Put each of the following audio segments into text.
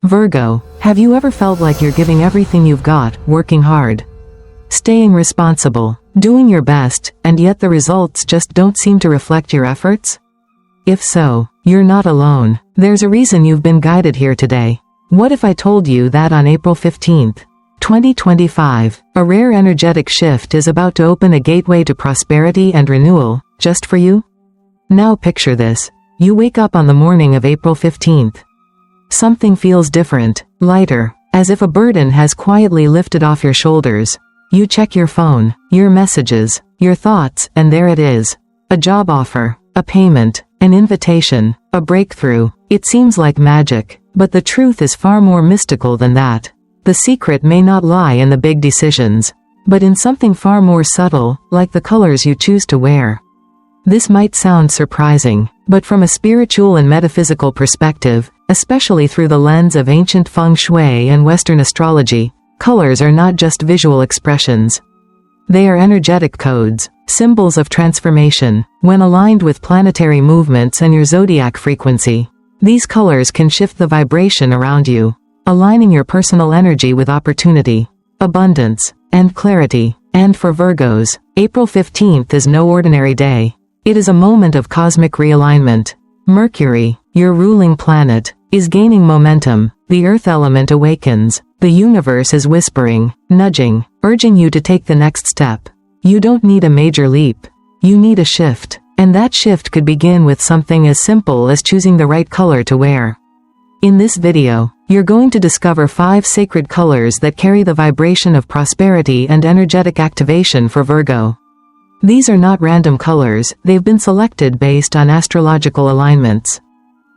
Virgo, have you ever felt like you're giving everything you've got, working hard, staying responsible, doing your best, and yet the results just don't seem to reflect your efforts? If so, you're not alone. There's a reason you've been guided here today. What if I told you that on April 15th, 2025, a rare energetic shift is about to open a gateway to prosperity and renewal, just for you? Now picture this. You wake up on the morning of April 15th. Something feels different, lighter, as if a burden has quietly lifted off your shoulders. You check your phone, your messages, your thoughts, and there it is. A job offer, a payment, an invitation, a breakthrough. It seems like magic, but the truth is far more mystical than that. The secret may not lie in the big decisions, but in something far more subtle, like the colors you choose to wear. This might sound surprising, but from a spiritual and metaphysical perspective, especially through the lens of ancient feng shui and Western astrology, colors are not just visual expressions. They are energetic codes, symbols of transformation. When aligned with planetary movements and your zodiac frequency, these colors can shift the vibration around you, aligning your personal energy with opportunity, abundance, and clarity. And for Virgos, April 15th is no ordinary day. It is a moment of cosmic realignment. Mercury, your ruling planet, is gaining momentum. The earth element awakens. The universe is whispering, nudging, urging you to take the next step. You don't need a major leap. You need a shift. And that shift could begin with something as simple as choosing the right color to wear. In this video, you're going to discover 5 sacred colors that carry the vibration of prosperity and energetic activation for Virgo. These are not random colors, they've been selected based on astrological alignments,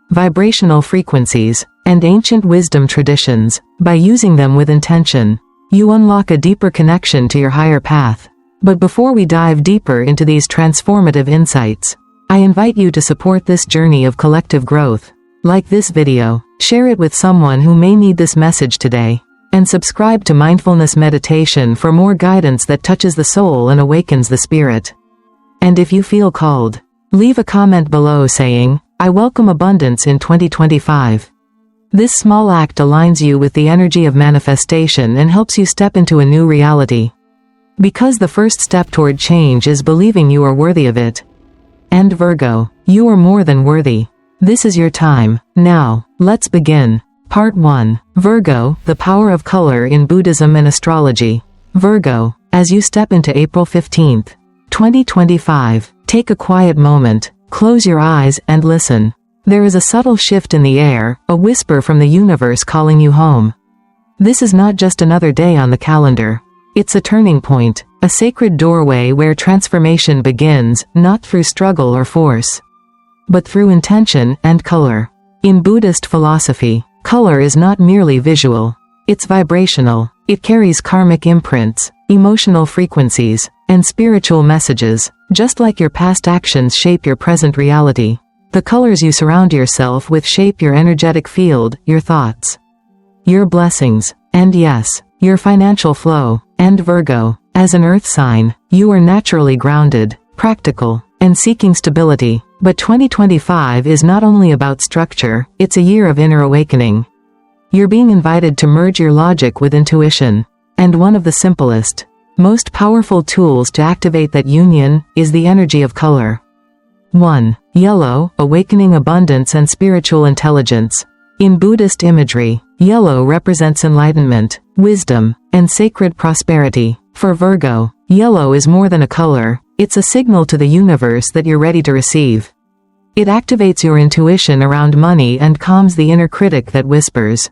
vibrational frequencies, and ancient wisdom traditions. By using them with intention, you unlock a deeper connection to your higher path. But before we dive deeper into these transformative insights, I invite you to support this journey of collective growth. Like this video, share it with someone who may need this message today, and subscribe to Mindfulness Meditation for more guidance that touches the soul and awakens the spirit. And if you feel called, leave a comment below saying, "I welcome abundance in 2025. This small act aligns you with the energy of manifestation and helps you step into a new reality. Because the first step toward change is believing you are worthy of it. And Virgo, you are more than worthy. This is your time. Now, let's begin. Part 1. Virgo, the power of color in Buddhism and astrology. Virgo, as you step into April 15th, 2025, take a quiet moment, close your eyes and listen. There is a subtle shift in the air, a whisper from the universe calling you home. This is not just another day on the calendar. It's a turning point, a sacred doorway where transformation begins, not through struggle or force, but through intention and color. In Buddhist philosophy, color is not merely visual. It's vibrational. It carries karmic imprints, emotional frequencies, and spiritual messages. Just like your past actions shape your present reality, the colors you surround yourself with shape your energetic field, your thoughts, your blessings, and yes, your financial flow. And Virgo, as an earth sign, you are naturally grounded, practical, and seeking stability. But 2025 is not only about structure, it's a year of inner awakening. You're being invited to merge your logic with intuition. And one of the simplest, most powerful tools to activate that union is the energy of color. 1. Yellow, awakening abundance and spiritual intelligence. In Buddhist imagery, yellow represents enlightenment, wisdom, and sacred prosperity. For Virgo, yellow is more than a color. It's a signal to the universe that you're ready to receive. It activates your intuition around money and calms the inner critic that whispers,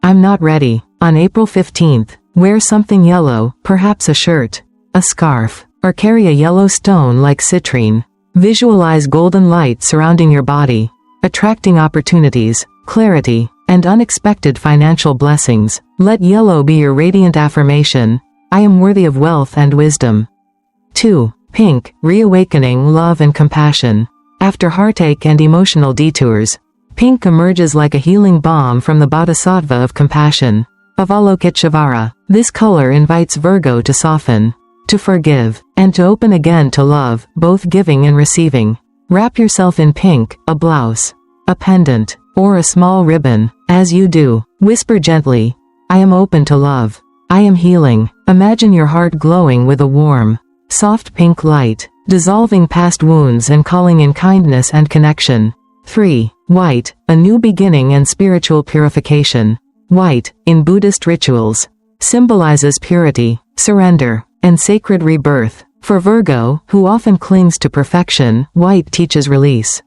"I'm not ready." On April 15th, wear something yellow, perhaps a shirt, a scarf, or carry a yellow stone like citrine. Visualize golden light surrounding your body, attracting opportunities, clarity, and unexpected financial blessings. Let yellow be your radiant affirmation, "I am worthy of wealth and wisdom." 2. Pink, reawakening love and compassion. After heartache and emotional detours, pink emerges like a healing balm from the bodhisattva of compassion, Avalokiteshvara. This color invites Virgo to soften, to forgive, and to open again to love, both giving and receiving. Wrap yourself in pink, a blouse, a pendant, or a small ribbon. As you do, whisper gently, I am open to love. I am healing. Imagine your heart glowing with a warm, soft pink light, dissolving past wounds and calling in kindness and connection. 3. White, a new beginning and spiritual purification. White, in Buddhist rituals, symbolizes purity, surrender, and sacred rebirth. For Virgo, who often clings to perfection, white teaches release.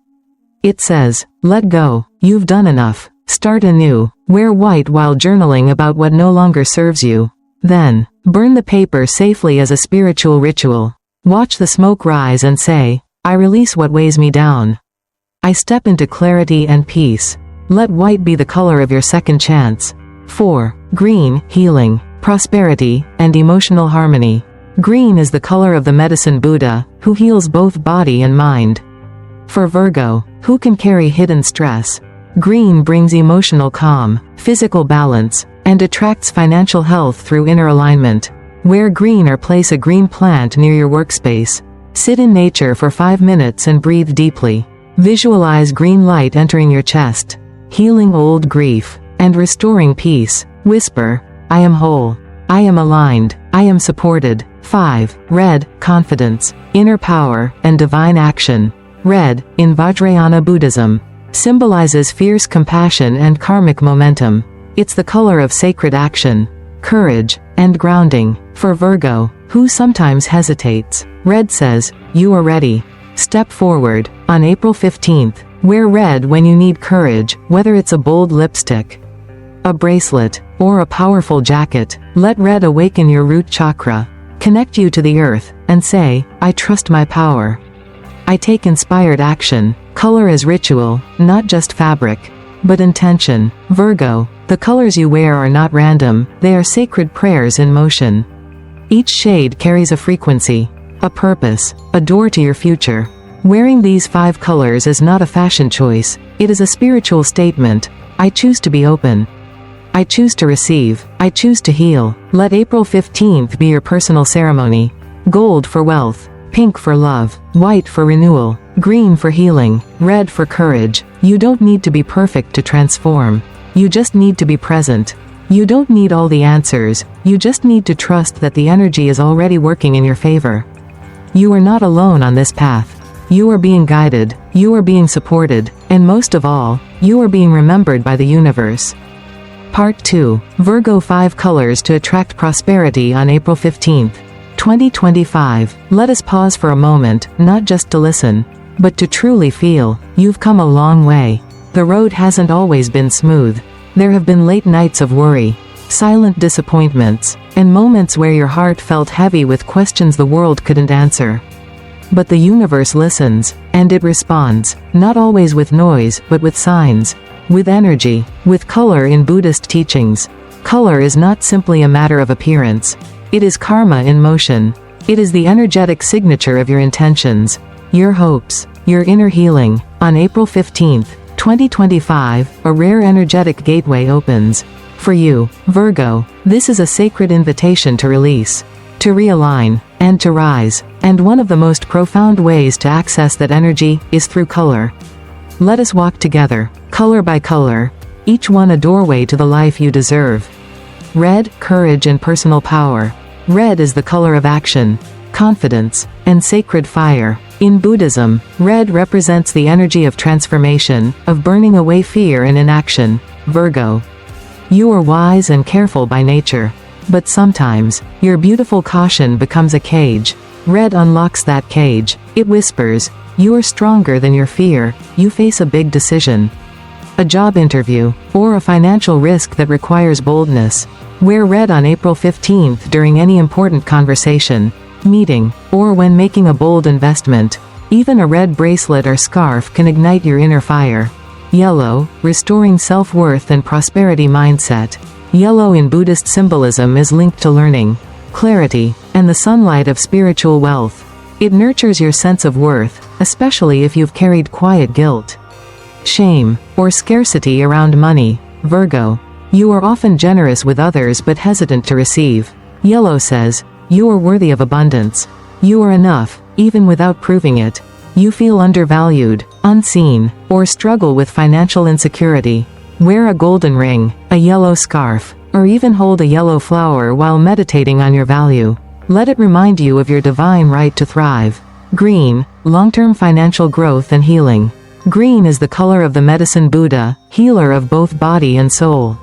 It says, let go, you've done enough, start anew. Wear white while journaling about what no longer serves you. Then, burn the paper safely as a spiritual ritual. Watch the smoke rise and say, I release what weighs me down. I step into clarity and peace. Let white be the color of your second chance. 4. Green, healing, prosperity, and emotional harmony. Green is the color of the medicine Buddha, who heals both body and mind. For Virgo, who can carry hidden stress, green brings emotional calm, physical balance, and attracts financial health through inner alignment. Wear green or place a green plant near your workspace. Sit in nature for 5 minutes and breathe deeply. Visualize green light entering your chest, healing old grief, and restoring peace. Whisper, I am whole. I am aligned. I am supported. 5. Red, confidence, inner power, and divine action. Red, in Vajrayana Buddhism, symbolizes fierce compassion and karmic momentum. It's the color of sacred action, courage, and grounding. For Virgo, who sometimes hesitates, red says, you are ready. Step forward. On April 15th, wear red when you need courage, whether it's a bold lipstick, a bracelet, or a powerful jacket. Let red awaken your root chakra, connect you to the earth, and say, I trust my power. I take inspired action. Color as ritual, not just fabric, but intention. Virgo, the colors you wear are not random, they are sacred prayers in motion. Each shade carries a frequency, a purpose, a door to your future. Wearing these 5 colors is not a fashion choice, it is a spiritual statement. I choose to be open. I choose to receive. I choose to heal. Let April 15th be your personal ceremony. Gold for wealth, pink for love, white for renewal, green for healing, red for courage. You don't need to be perfect to transform. You just need to be present. You don't need all the answers, you just need to trust that the energy is already working in your favor. You are not alone on this path. You are being guided, you are being supported, and most of all, you are being remembered by the universe. Part 2. Virgo 5 Colors to Attract Prosperity on April 15th, 2025. Let us pause for a moment, not just to listen, but to truly feel. You've come a long way. The road hasn't always been smooth. There have been late nights of worry, silent disappointments, and moments where your heart felt heavy with questions the world couldn't answer. But the universe listens, and it responds, not always with noise, but with signs, with energy, with color in Buddhist teachings. Color is not simply a matter of appearance. It is karma in motion. It is the energetic signature of your intentions, your hopes, your inner healing. On April 15th, 2025, a rare energetic gateway opens. For you, Virgo, this is a sacred invitation to release, to realign, and to rise. And one of the most profound ways to access that energy is through color. Let us walk together, color by color, each one a doorway to the life you deserve. Red, courage and personal power. Red is the color of action, confidence, and sacred fire. In Buddhism, red represents the energy of transformation, of burning away fear and inaction. Virgo, you are wise and careful by nature. But sometimes, your beautiful caution becomes a cage. Red unlocks that cage. It whispers, you are stronger than your fear, you face a big decision, a job interview, or a financial risk that requires boldness. Wear red on April 15th during any important conversation, meeting, or when making a bold investment. Even a red bracelet or scarf can ignite your inner fire. Yellow, restoring self-worth and prosperity mindset. Yellow in Buddhist symbolism is linked to learning, clarity, and the sunlight of spiritual wealth. It nurtures your sense of worth, especially if you've carried quiet guilt, shame, or scarcity around money. Virgo, you are often generous with others but hesitant to receive. Yellow says, you are worthy of abundance. You are enough, even without proving it. You feel undervalued, unseen, or struggle with financial insecurity. Wear a golden ring, a yellow scarf, or even hold a yellow flower while meditating on your value. Let it remind you of your divine right to thrive. Green, long-term financial growth and healing. Green is the color of the medicine Buddha, healer of both body and soul.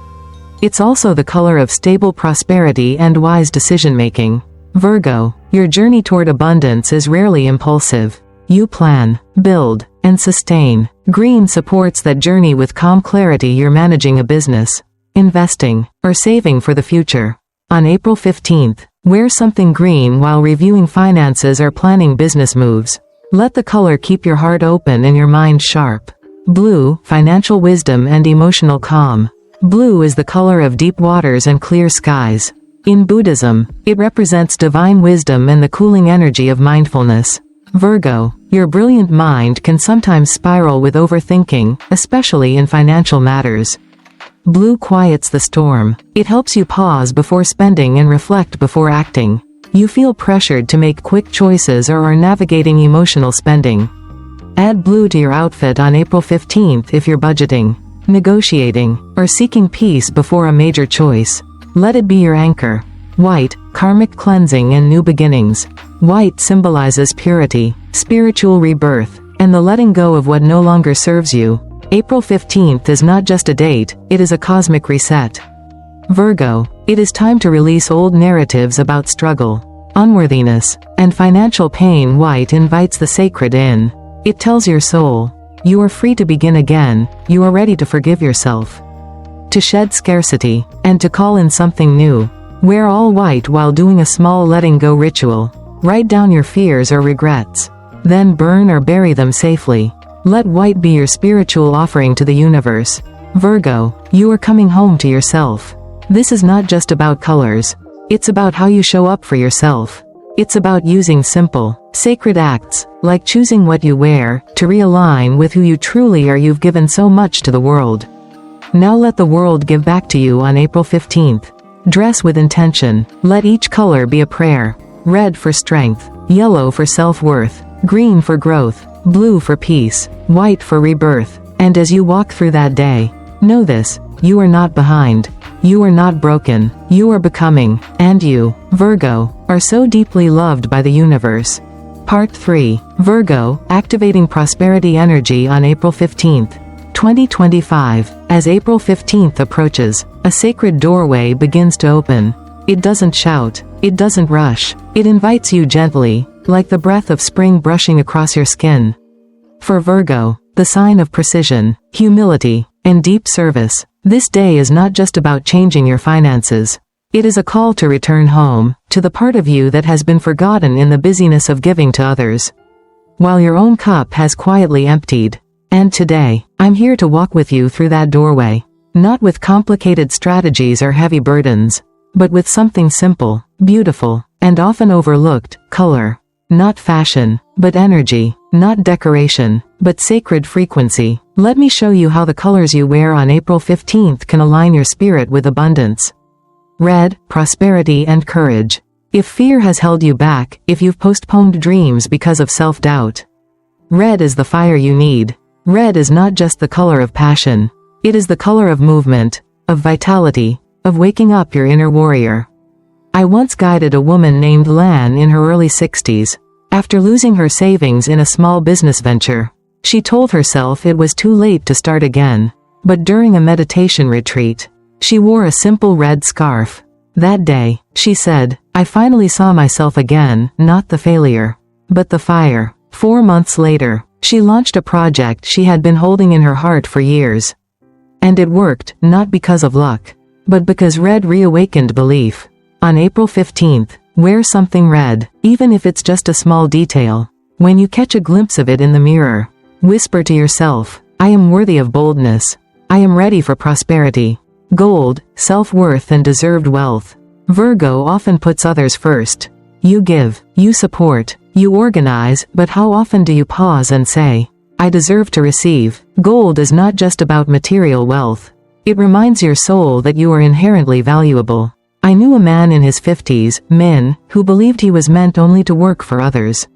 It's also the color of stable prosperity and wise decision-making. Virgo, your journey toward abundance is rarely impulsive. You plan, build, and sustain. Green supports that journey with calm clarity. You're managing a business, investing, or saving for the future. On April 15th, wear something green while reviewing finances or planning business moves. Let the color keep your heart open and your mind sharp. Blue, financial wisdom and emotional calm. Blue is the color of deep waters and clear skies. In Buddhism, it represents divine wisdom and the cooling energy of mindfulness. Virgo, your brilliant mind can sometimes spiral with overthinking, especially in financial matters. Blue quiets the storm. It helps you pause before spending and reflect before acting. You feel pressured to make quick choices or are navigating emotional spending. Add blue to your outfit on April 15th if you're budgeting, negotiating, or seeking peace before a major choice. Let it be your anchor. White, karmic cleansing and new beginnings. White symbolizes purity, spiritual rebirth, and the letting go of what no longer serves you. April 15th is not just a date, it is a cosmic reset. Virgo, it is time to release old narratives about struggle, unworthiness, and financial pain. White invites the sacred in. It tells your soul, you are free to begin again, you are ready to forgive yourself, to shed scarcity, and to call in something new. Wear all white while doing a small letting go ritual. Write down your fears or regrets. Then burn or bury them safely. Let white be your spiritual offering to the universe. Virgo, you are coming home to yourself. This is not just about colors. It's about how you show up for yourself. It's about using simple, sacred acts, like choosing what you wear, to realign with who you truly are. You've given so much to the world. Now let the world give back to you on April 15th. Dress with intention. Let each color be a prayer. Red for strength, yellow for self-worth, green for growth, blue for peace, white for rebirth. And as you walk through that day, know this, you are not behind. You are not broken. You are becoming, and you, Virgo, are so deeply loved by the universe. Part 3. Virgo, activating prosperity energy on April 15th. 2025. As April 15th approaches, a sacred doorway begins to open. It doesn't shout. It doesn't rush. It invites you gently, like the breath of spring brushing across your skin. For Virgo, the sign of precision, humility, and deep service, this day is not just about changing your finances. It is a call to return home, to the part of you that has been forgotten in the busyness of giving to others, while your own cup has quietly emptied. And today, I'm here to walk with you through that doorway, not with complicated strategies or heavy burdens, but with something simple, beautiful, and often overlooked: color. Not fashion, but energy. Not decoration, but sacred frequency. Let me show you how the colors you wear on April 15th can align your spirit with abundance. Red, prosperity and courage. If fear has held you back, if you've postponed dreams because of self-doubt, red is the fire you need. Red is not just the color of passion. It is the color of movement, of vitality, of waking up your inner warrior. I once guided a woman named Lan in her early 60s. After losing her savings in a small business venture, she told herself it was too late to start again. But during a meditation retreat, she wore a simple red scarf. That day, she said, I finally saw myself again, not the failure, but the fire. 4 months later, she launched a project she had been holding in her heart for years. And it worked, not because of luck, but because red reawakened belief. On April 15th, wear something red, even if it's just a small detail. When you catch a glimpse of it in the mirror, whisper to yourself, I am worthy of boldness. I am ready for prosperity. Gold, self-worth and deserved wealth. Virgo often puts others first. You give, you support, you organize, but how often do you pause and say, I deserve to receive? Gold is not just about material wealth. It reminds your soul that you are inherently valuable. I knew a man in his 50s, Min, who believed he was meant only to work for others,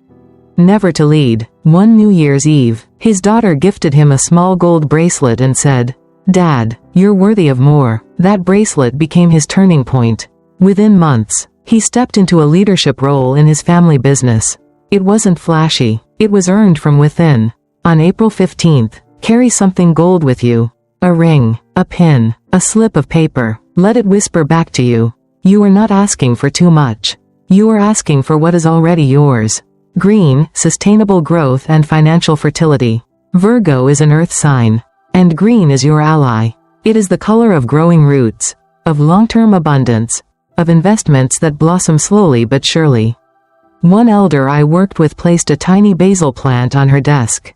never to lead. One New Year's Eve, his daughter gifted him a small gold bracelet and said, Dad, you're worthy of more. That bracelet became his turning point. Within months, he stepped into a leadership role in his family business. It wasn't flashy. It was earned from within. On April 15th, carry something gold with you. A ring, a pin, a slip of paper. Let it whisper back to you. You are not asking for too much. You are asking for what is already yours. Green, sustainable growth and financial fertility. Virgo is an earth sign. And green is your ally. It is the color of growing roots, of long-term abundance, of investments that blossom slowly but surely. One elder I worked with placed a tiny basil plant on her desk.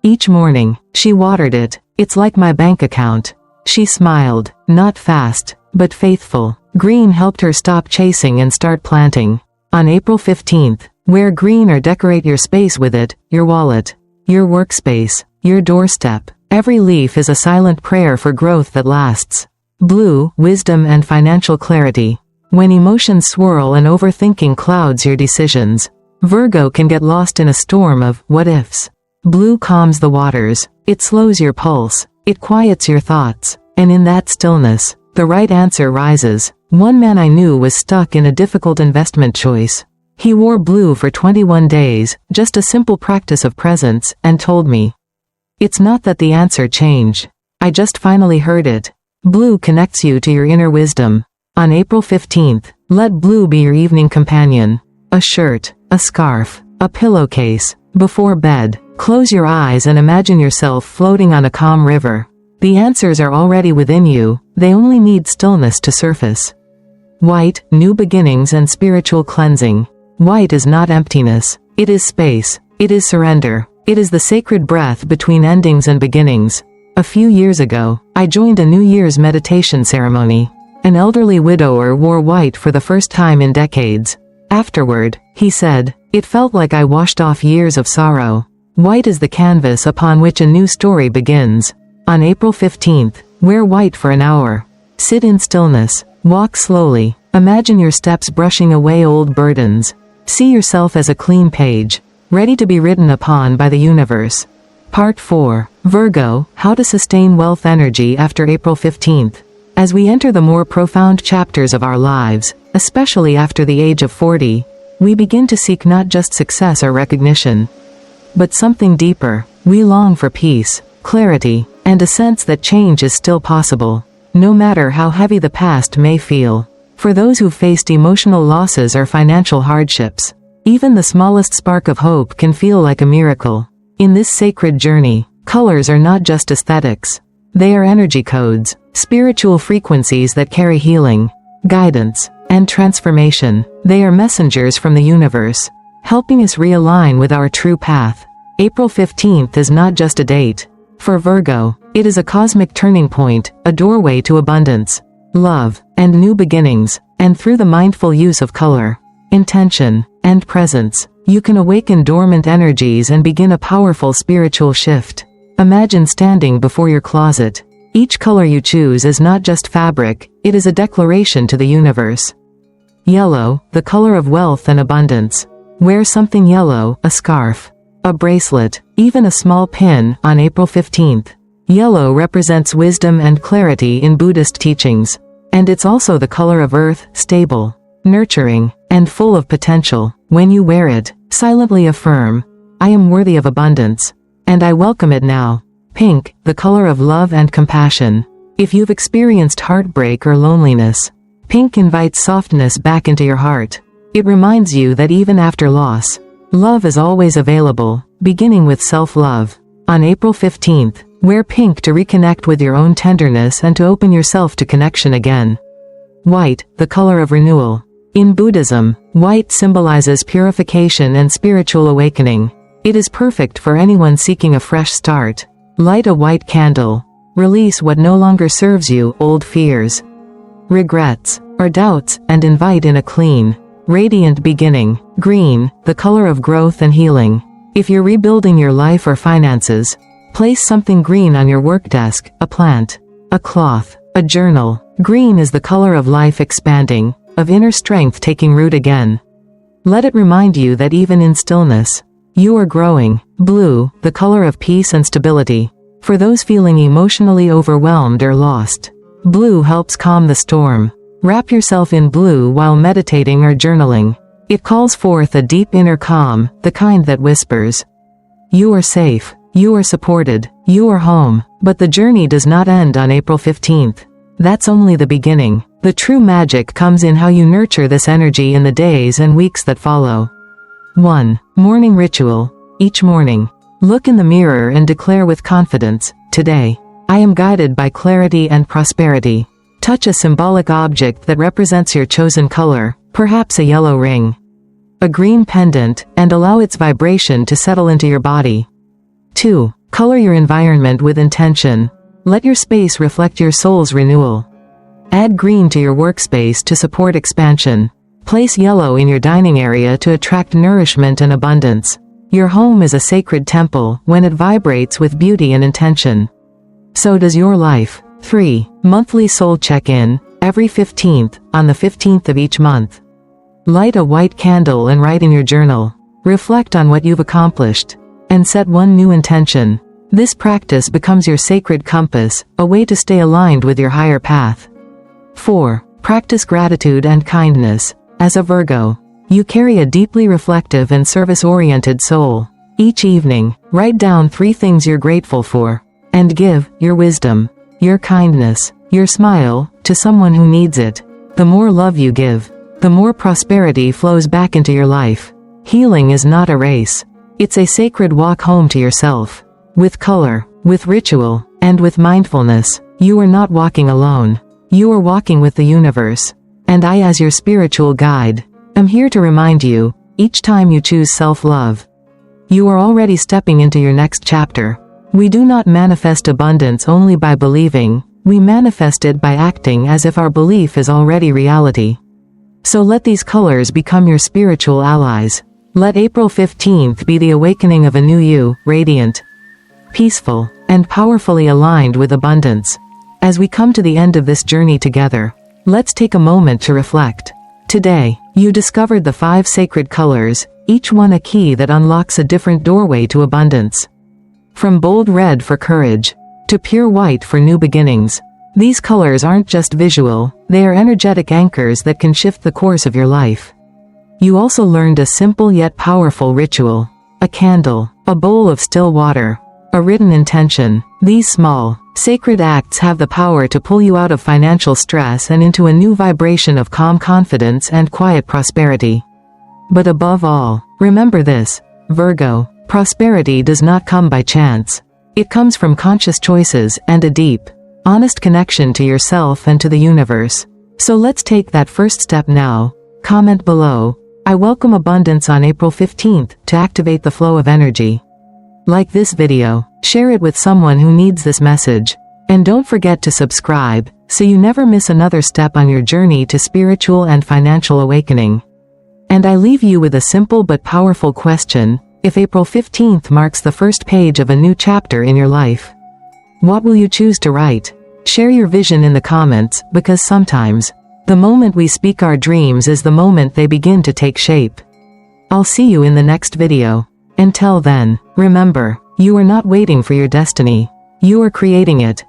Each morning, she watered it. It's like my bank account. She smiled, not fast, but faithful. Green helped her stop chasing and start planting. On April 15th, wear green or decorate your space with it, your wallet, your workspace, your doorstep. Every leaf is a silent prayer for growth that lasts. Blue, wisdom and financial clarity. When emotions swirl and overthinking clouds your decisions, Virgo can get lost in a storm of what-ifs. Blue calms the waters. It slows your pulse. It quiets your thoughts. And in that stillness, the right answer rises. One man I knew was stuck in a difficult investment choice. He wore blue for 21 days, just a simple practice of presence, and told me, "It's not that the answer changed. I just finally heard it." Blue connects you to your inner wisdom. On April 15th, let blue be your evening companion. A shirt, a scarf, a pillowcase. Before bed, close your eyes and imagine yourself floating on a calm river. The answers are already within you, they only need stillness to surface. White, new beginnings and spiritual cleansing. White is not emptiness. It is space. It is surrender. It is the sacred breath between endings and beginnings. A few years ago, I joined a New Year's meditation ceremony. An elderly widower wore white for the first time in decades. Afterward, he said, "It felt like I washed off years of sorrow." White is the canvas upon which a new story begins. On April 15th, wear white for an hour. Sit in stillness. Walk slowly. Imagine your steps brushing away old burdens. See yourself as a clean page, ready to be written upon by the universe. Part 4. Virgo, How to Sustain Wealth Energy After April 15th. As we enter the more profound chapters of our lives, especially after the age of 40, we begin to seek not just success or recognition, but something deeper. We long for peace, clarity, and a sense that change is still possible, no matter how heavy the past may feel. For those who faced emotional losses or financial hardships, even the smallest spark of hope can feel like a miracle. In this sacred journey, colors are not just aesthetics. They are energy codes, spiritual frequencies that carry healing, guidance, and transformation. They are messengers from the universe, helping us realign with our true path. April 15th is not just a date. For Virgo, it is a cosmic turning point, a doorway to abundance, love, and new beginnings. And through the mindful use of color, intention, and presence, you can awaken dormant energies and begin a powerful spiritual shift. Imagine standing before your closet. Each color you choose is not just fabric, it is a declaration to the universe. Yellow, the color of wealth and abundance. Wear something yellow, a scarf, a bracelet, even a small pin, on April 15th. Yellow represents wisdom and clarity in Buddhist teachings. And it's also the color of earth, stable, nurturing, and full of potential. When you wear it, silently affirm, "I am worthy of abundance, and I welcome it now." Pink, the color of love and compassion. If you've experienced heartbreak or loneliness, pink invites softness back into your heart. It reminds you that even after loss, love is always available, beginning with self-love. On April 15th, wear pink to reconnect with your own tenderness and to open yourself to connection again. White, the color of renewal. In Buddhism, white symbolizes purification and spiritual awakening. It is perfect for anyone seeking a fresh start. Light a white candle. Release what no longer serves you, old fears, regrets, or doubts, and invite in a clean, radiant beginning. Green, the color of growth and healing. If you're rebuilding your life or finances, place something green on your work desk, a plant, a cloth, a journal. Green is the color of life expanding, of inner strength taking root again. Let it remind you that even in stillness, you are growing. Blue, the color of peace and stability. for those feeling emotionally overwhelmed or lost. Blue helps calm the storm. Wrap yourself in blue while meditating or journaling. It calls forth a deep inner calm, the kind that whispers, "You are safe, you are supported, you are home." But the journey does not end on April 15th. That's only the beginning. The true magic comes in how you nurture this energy in the days and weeks that follow. 1. Morning ritual. Each morning, look in the mirror and declare with confidence, "Today, I am guided by clarity and prosperity." Touch a symbolic object that represents your chosen color, perhaps a yellow ring, a green pendant, and allow its vibration to settle into your body. 2. Color your environment with intention. Let your space reflect your soul's renewal. Add green to your workspace to support expansion. Place yellow in your dining area to attract nourishment and abundance. Your home is a sacred temple when it vibrates with beauty and intention. So does your life. 3. Monthly soul check-in. Every 15th, on the 15th of each month, light a white candle and write in your journal. Reflect on what you've accomplished, and set one new intention. This practice becomes your sacred compass, a way to stay aligned with your higher path. 4. Practice gratitude and kindness. As a Virgo, you carry a deeply reflective and service-oriented soul. Each evening, write down 3 things you're grateful for, and give your wisdom, your kindness, your smile, to someone who needs it. The more love you give, the more prosperity flows back into your life. Healing is not a race. It's a sacred walk home to yourself. With color, with ritual, and with mindfulness, you are not walking alone. You are walking with the universe. And I, as your spiritual guide, am here to remind you, each time you choose self-love, you are already stepping into your next chapter. We do not manifest abundance only by believing, we manifest it by acting as if our belief is already reality. So let these colors become your spiritual allies. Let April 15th be the awakening of a new you, radiant, peaceful, and powerfully aligned with abundance. As we come to the end of this journey together, let's take a moment to reflect. Today, you discovered the 5 sacred colors, each one a key that unlocks a different doorway to abundance. From bold red for courage, to pure white for new beginnings, these colors aren't just visual, they are energetic anchors that can shift the course of your life. You also learned a simple yet powerful ritual. A candle, a bowl of still water, a written intention. These small, sacred acts have the power to pull you out of financial stress and into a new vibration of calm confidence and quiet prosperity. But above all, remember this, Virgo, prosperity does not come by chance. It comes from conscious choices and a deep, honest connection to yourself and to the universe. So let's take that first step now. Comment below, "I welcome abundance on April 15th" to activate the flow of energy. Like this video, share it with someone who needs this message. And don't forget to subscribe, so you never miss another step on your journey to spiritual and financial awakening. And I leave you with a simple but powerful question: if April 15th marks the first page of a new chapter in your life, what will you choose to write? Share your vision in the comments, because sometimes, the moment we speak our dreams is the moment they begin to take shape. I'll see you in the next video. Until then, remember, you are not waiting for your destiny. You are creating it.